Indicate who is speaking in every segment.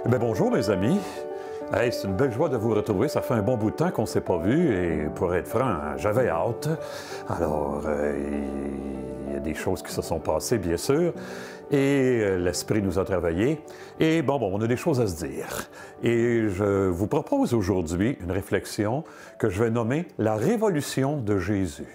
Speaker 1: Eh bien, bonjour mes amis. Hey, c'est une belle joie de vous retrouver. Ça fait un bon bout de temps qu'on ne s'est pas vu et pour être franc, j'avais hâte. Alors, il y a des choses qui se sont passées, bien sûr, et l'Esprit nous a travaillé. Et bon, on a des choses à se dire. Et je vous propose aujourd'hui une réflexion que je vais nommer « La révolution de Jésus ».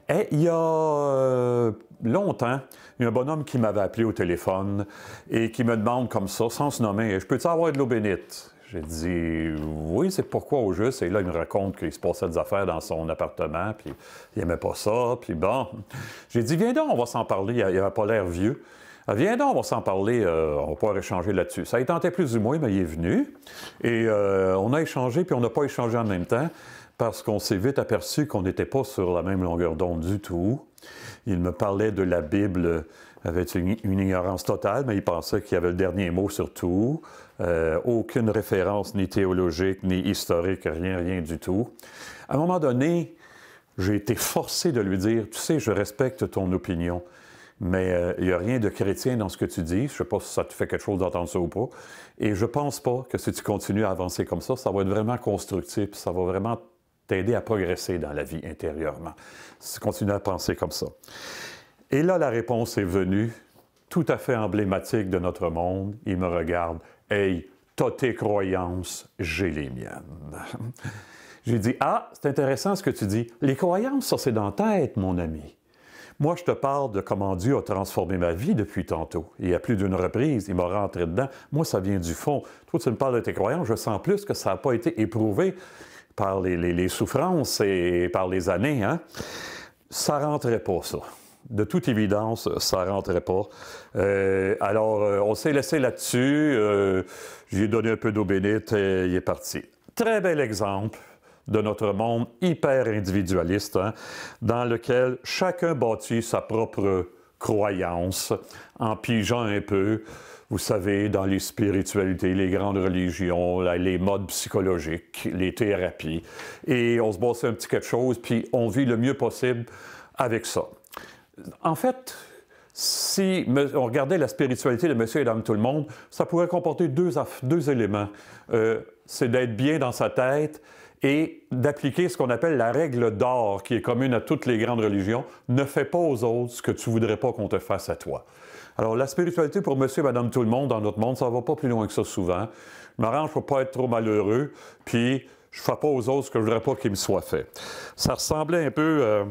Speaker 1: Et il y a longtemps, il y a un bonhomme qui m'avait appelé au téléphone et qui me demande comme ça, sans se nommer, « Je peux-tu avoir de l'eau bénite? » J'ai dit, « Oui, c'est pourquoi au juste? » Et là, il me raconte qu'il se passait des affaires dans son appartement, puis il n'aimait pas ça, puis bon. J'ai dit, « Viens donc, on va s'en parler. » Il n'avait pas l'air vieux. « Viens donc, on va s'en parler, on va pouvoir échanger là-dessus. » Ça y tentait plus ou moins, mais il est venu. Et on a échangé, puis on n'a pas échangé en même temps, parce qu'on s'est vite aperçu qu'on n'était pas sur la même longueur d'onde du tout. Il me parlait de la Bible avec une ignorance totale, mais il pensait qu'il y avait le dernier mot sur tout. Aucune référence ni théologique, ni historique, rien du tout. À un moment donné, j'ai été forcé de lui dire, « Tu sais, je respecte ton opinion, mais il n'y a rien de chrétien dans ce que tu dis. Je ne sais pas si ça te fait quelque chose d'entendre ça ou pas. Et je ne pense pas que si tu continues à avancer comme ça va être vraiment constructif, ça va vraiment t'aider à progresser dans la vie intérieurement, si tu continues à penser comme ça. » Et là, la réponse est venue, tout à fait emblématique de notre monde. Il me regarde, « Hey, t'as tes croyances, j'ai les miennes. » J'ai dit, « Ah, c'est intéressant ce que tu dis. Les croyances, ça c'est dans la tête, mon ami. Moi, je te parle de comment Dieu a transformé ma vie depuis tantôt. Et à plus d'une reprise, il m'a rentré dedans. Moi, ça vient du fond. Toi, tu me parles de tes croyances, je sens plus que ça n'a pas été éprouvé par les souffrances et par les années. Hein? Ça ne rentrait pas, ça. De toute évidence, ça ne rentrait pas. Alors, on s'est laissé là-dessus. J'ai donné un peu d'eau bénite et il est parti. Très bel exemple de notre monde hyper individualiste, hein, dans lequel chacun bâtit sa propre croyance en pigeant un peu, vous savez, dans les spiritualités, les grandes religions, les modes psychologiques, les thérapies. Et on se bâtit un petit quelque chose, puis on vit le mieux possible avec ça. En fait, si on regardait la spiritualité de Monsieur et Dame Tout-le-Monde, ça pourrait comporter deux éléments. C'est d'être bien dans sa tête et d'appliquer ce qu'on appelle la règle d'or, qui est commune à toutes les grandes religions. Ne fais pas aux autres ce que tu ne voudrais pas qu'on te fasse à toi. Alors, la spiritualité pour Monsieur et Madame Tout-le-Monde, dans notre monde, ça ne va pas plus loin que ça souvent. Je m'arrange pour ne pas être trop malheureux, puis je ne fais pas aux autres ce que je ne voudrais pas qu'il me soit fait. Ça ressemblait un peu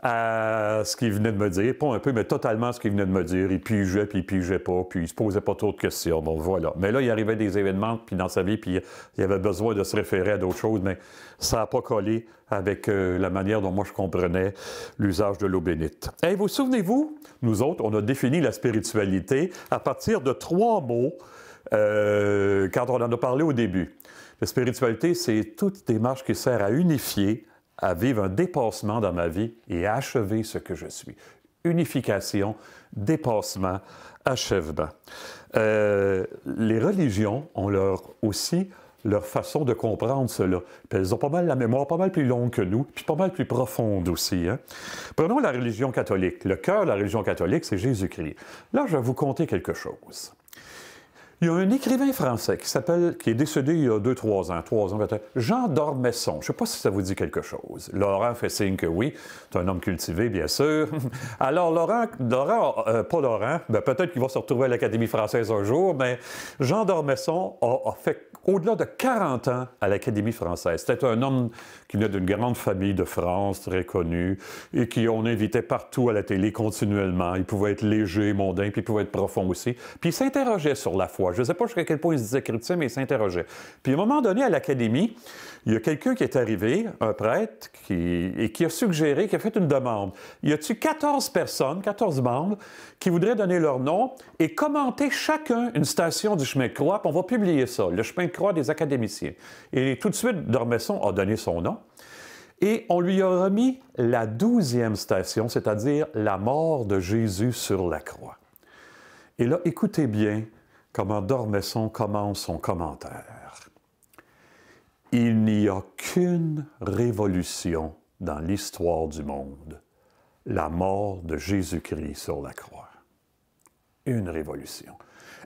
Speaker 1: à ce qu'il venait de me dire. Pas un peu, mais totalement ce qu'il venait de me dire. Il pigeait, puis il pigeait pas, puis il se posait pas trop de questions. Bon, voilà. Mais là, il arrivait des événements puis dans sa vie, puis il avait besoin de se référer à d'autres choses, mais ça n'a pas collé avec la manière dont moi je comprenais l'usage de l'eau bénite. Et vous souvenez-vous, nous autres, on a défini la spiritualité à partir de 3 mots quand on en a parlé au début. La spiritualité, c'est toute démarche qui sert à unifier, à vivre un dépassement dans ma vie et à achever ce que je suis. Unification, dépassement, achèvement. Les religions ont aussi leur façon de comprendre cela. Puis elles ont pas mal la mémoire, pas mal plus longue que nous, puis pas mal plus profonde aussi. Hein? Prenons la religion catholique. Le cœur de la religion catholique, c'est Jésus-Christ. Là, je vais vous conter quelque chose. Il y a un écrivain français qui est décédé il y a 3 ans peut-être, Jean d'Ormesson. Je ne sais pas si ça vous dit quelque chose. Laurent fait signe que oui. C'est un homme cultivé, bien sûr. Alors, pas Laurent, ben peut-être qu'il va se retrouver à l'Académie française un jour, mais Jean d'Ormesson a fait au-delà de 40 ans à l'Académie française. C'était un homme qui venait d'une grande famille de France, très connue, et qu'on invitait partout à la télé continuellement. Il pouvait être léger, mondain, puis il pouvait être profond aussi. Puis il s'interrogeait sur la foi. Je ne sais pas jusqu'à quel point il se disait chrétien, mais il s'interrogeait. Puis à un moment donné, à l'Académie, il y a quelqu'un qui est arrivé, un prêtre, qui a suggéré, qui a fait une demande. Y a-t-il 14 personnes, 14 membres, qui voudraient donner leur nom et commenter chacun une station du chemin de croix, puis on va publier ça, le chemin de croix des académiciens. Et tout de suite, d'Ormesson a donné son nom. Et on lui a remis la 12e station, c'est-à-dire la mort de Jésus sur la croix. Et là, écoutez bien comment d'Ormesson commence son commentaire. « Il n'y a qu'une révolution dans l'histoire du monde, la mort de Jésus-Christ sur la croix. » Une révolution.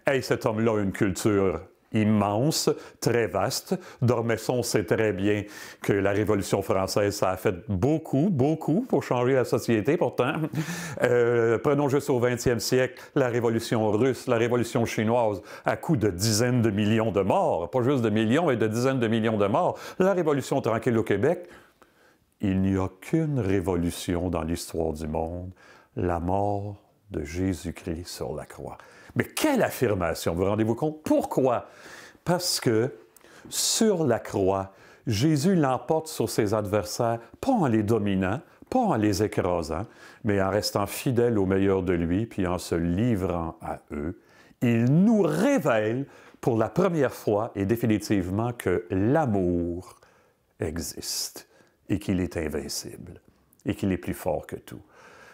Speaker 1: Hey, cet homme-là a une culture immense, très vaste. D'Ormesson sait très bien que la Révolution française, ça a fait beaucoup, beaucoup pour changer la société, pourtant. Prenons juste au 20e siècle, la Révolution russe, la Révolution chinoise, à coup de dizaines de millions de morts, pas juste de millions, mais de dizaines de millions de morts. La Révolution tranquille au Québec, il n'y a qu'une révolution dans l'histoire du monde, la mort de Jésus-Christ sur la croix. Mais quelle affirmation, vous rendez-vous compte? Pourquoi? Parce que sur la croix, Jésus l'emporte sur ses adversaires, pas en les dominant, pas en les écrasant, mais en restant fidèle au meilleur de lui, puis en se livrant à eux. Il nous révèle pour la première fois et définitivement que l'amour existe et qu'il est invincible et qu'il est plus fort que tout.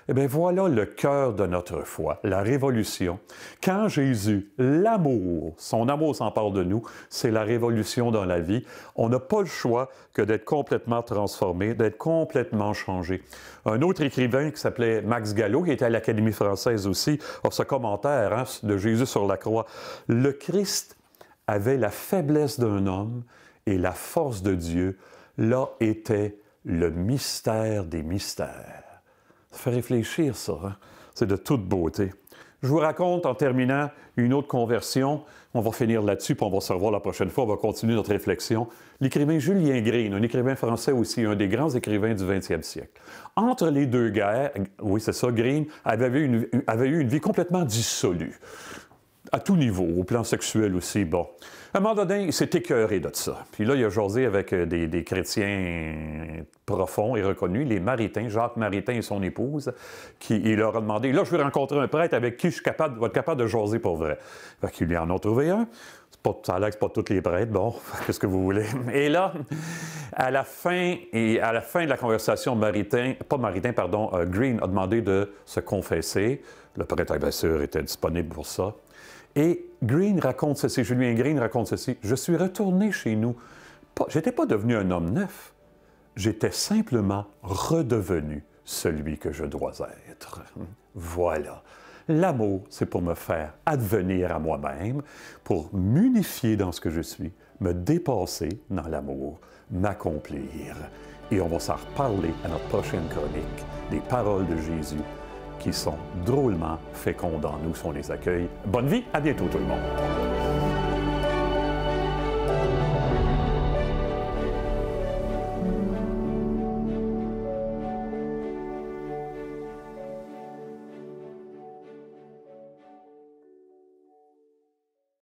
Speaker 1: Eh bien, voilà le cœur de notre foi, la révolution. Quand Jésus, l'amour, son amour s'empare de nous, c'est la révolution dans la vie. On n'a pas le choix que d'être complètement transformé, d'être complètement changé. Un autre écrivain qui s'appelait Max Gallo, qui était à l'Académie française aussi, a ce commentaire de Jésus sur la croix. Le Christ avait la faiblesse d'un homme et la force de Dieu. Là était le mystère des mystères. Ça fait réfléchir, ça. Hein? C'est de toute beauté. Je vous raconte, en terminant, une autre conversion. On va finir là-dessus, puis on va se revoir la prochaine fois. On va continuer notre réflexion. L'écrivain Julien Green, un écrivain français aussi, un des grands écrivains du 20e siècle. Entre les deux guerres, oui, c'est ça, Green avait eu une vie complètement dissolue. À tout niveau, au plan sexuel aussi, bon. À un moment donné, il s'est écœuré de ça. Puis là, il a jasé avec des chrétiens profonds et reconnus, les Maritains, Jacques Maritain et son épouse, il leur a demandé, là, je veux rencontrer un prêtre avec qui je vais être capable de jaser pour vrai. Fait qu'ils lui en ont trouvé un. Ça a l'air que ce pas tous les prêtres, bon, qu'est-ce que vous voulez. Et là, à la fin de la conversation, Green a demandé de se confesser. Le prêtre, bien sûr, était disponible pour ça. Et Green raconte ceci, Julien Green raconte ceci. Je suis retourné chez nous. J'étais pas devenu un homme neuf. J'étais simplement redevenu celui que je dois être. Voilà. L'amour, c'est pour me faire advenir à moi-même, pour m'unifier dans ce que je suis, me dépasser dans l'amour, m'accomplir. Et on va s'en reparler à notre prochaine chronique, des paroles de Jésus qui sont drôlement fécondes en nous si on les accueille. Bonne vie, à bientôt tout le monde!